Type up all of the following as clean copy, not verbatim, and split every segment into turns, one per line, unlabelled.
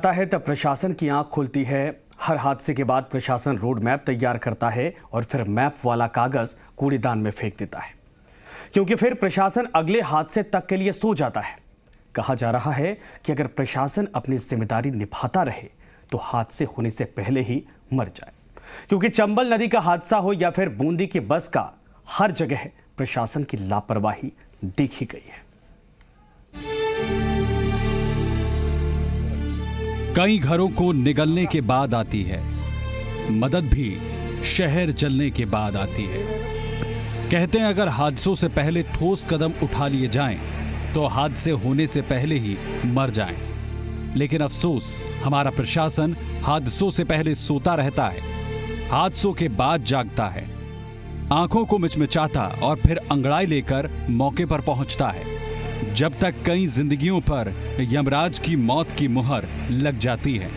आता है तब प्रशासन की आंख खुलती है। हर हादसे के बाद प्रशासन रोड मैप तैयार करता है और फिर मैप वाला कागज कूड़ेदान में फेंक देता है, क्योंकि फिर प्रशासन अगले हादसे तक के लिए सो जाता है। कहा जा रहा है कि अगर प्रशासन अपनी जिम्मेदारी निभाता रहे तो हादसे होने से पहले ही मर जाए, क्योंकि चंबल नदी का हादसा हो या फिर बूंदी की बस का, हर जगह प्रशासन की लापरवाही देखी गई है।
कई घरों को निगलने के बाद आती है मदद, भी शहर जलने के बाद आती है। कहते हैं अगर हादसों से पहले ठोस कदम उठा लिए जाएं तो हादसे होने से पहले ही मर जाएं। लेकिन अफसोस, हमारा प्रशासन हादसों से पहले सोता रहता है, हादसों के बाद जागता है, आंखों को मिचमिचाता और फिर अंगड़ाई लेकर मौके पर पहुंचता है, जब तक कई जिंदगियों पर यमराज की मौत की मुहर लग जाती है।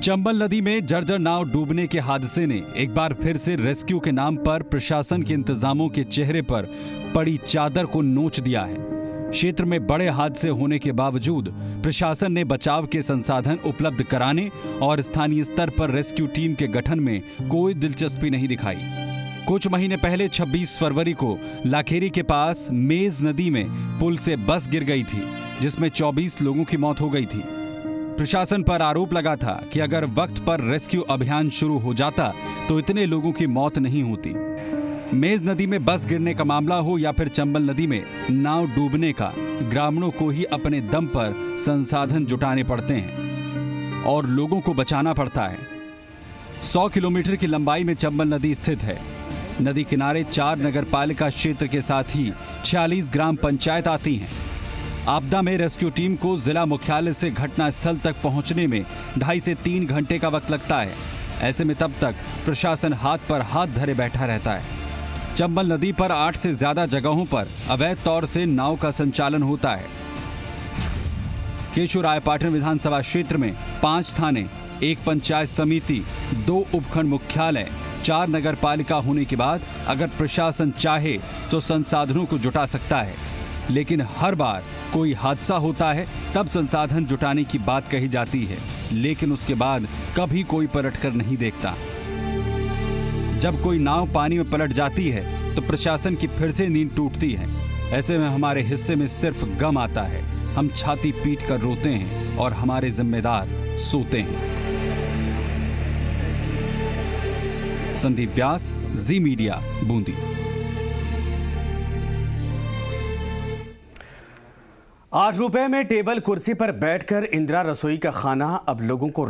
चंबल नदी में जर्जर नाव डूबने के हादसे ने एक बार फिर से रेस्क्यू के नाम पर प्रशासन के इंतजामों के चेहरे पर पड़ी चादर को नोच दिया है। क्षेत्र में बड़े हादसे होने के बावजूद प्रशासन ने बचाव के संसाधन उपलब्ध कराने और स्थानीय स्तर पर रेस्क्यू टीम के गठन में कोई दिलचस्पी नहीं दिखाई। कुछ महीने पहले 26 फरवरी को लाखेरी के पास मेज नदी में पुल से बस गिर गई थी, जिसमें 24 लोगों की मौत हो गई थी। प्रशासन पर आरोप लगा था कि अगर वक्त पर रेस्क्यू अभियान शुरू हो जाता तो इतने लोगों की मौत नहीं होती। मेज नदी में बस गिरने का मामला हो या फिर चंबल नदी में नाव डूबने का, ग्रामीणों को ही अपने दम पर संसाधन जुटाने पड़ते हैं और लोगों को बचाना पड़ता है। 100 किलोमीटर की लंबाई में चंबल नदी स्थित है। नदी किनारे 4 नगरपालिका क्षेत्र के साथ ही 46 ग्राम पंचायत आती हैं। आपदा में रेस्क्यू टीम को जिला मुख्यालय से घटनास्थल तक पहुंचने में 2.5 से 3 घंटे का वक्त लगता है। ऐसे में तब तक प्रशासन हाथ पर हाथ धरे बैठा रहता है। चंबल नदी पर 8 से ज्यादा जगहों पर अवैध तौर से नाव का संचालन होता है। केशोरायपाटन विधानसभा क्षेत्र में 5 थाने, 1 पंचायत समिति, 2 उपखंड मुख्यालय, 4 नगरपालिका होने के बाद अगर प्रशासन चाहे तो संसाधनों को जुटा सकता है, लेकिन हर बार कोई हादसा होता है तब संसाधन जुटाने की बात कही जाती है, लेकिन उसके बाद कभी कोई पलटकर नहीं देखता। जब कोई नाव पानी में पलट जाती है तो प्रशासन की फिर से नींद टूटती है। ऐसे में हमारे हिस्से में सिर्फ गम आता है, हम छाती पीट कर रोते हैं और हमारे जिम्मेदार सोते हैं। संदीप व्यास, जी मीडिया, बूंदी।
8 रुपए में टेबल कुर्सी पर बैठकर इंदिरा रसोई का खाना अब लोगों को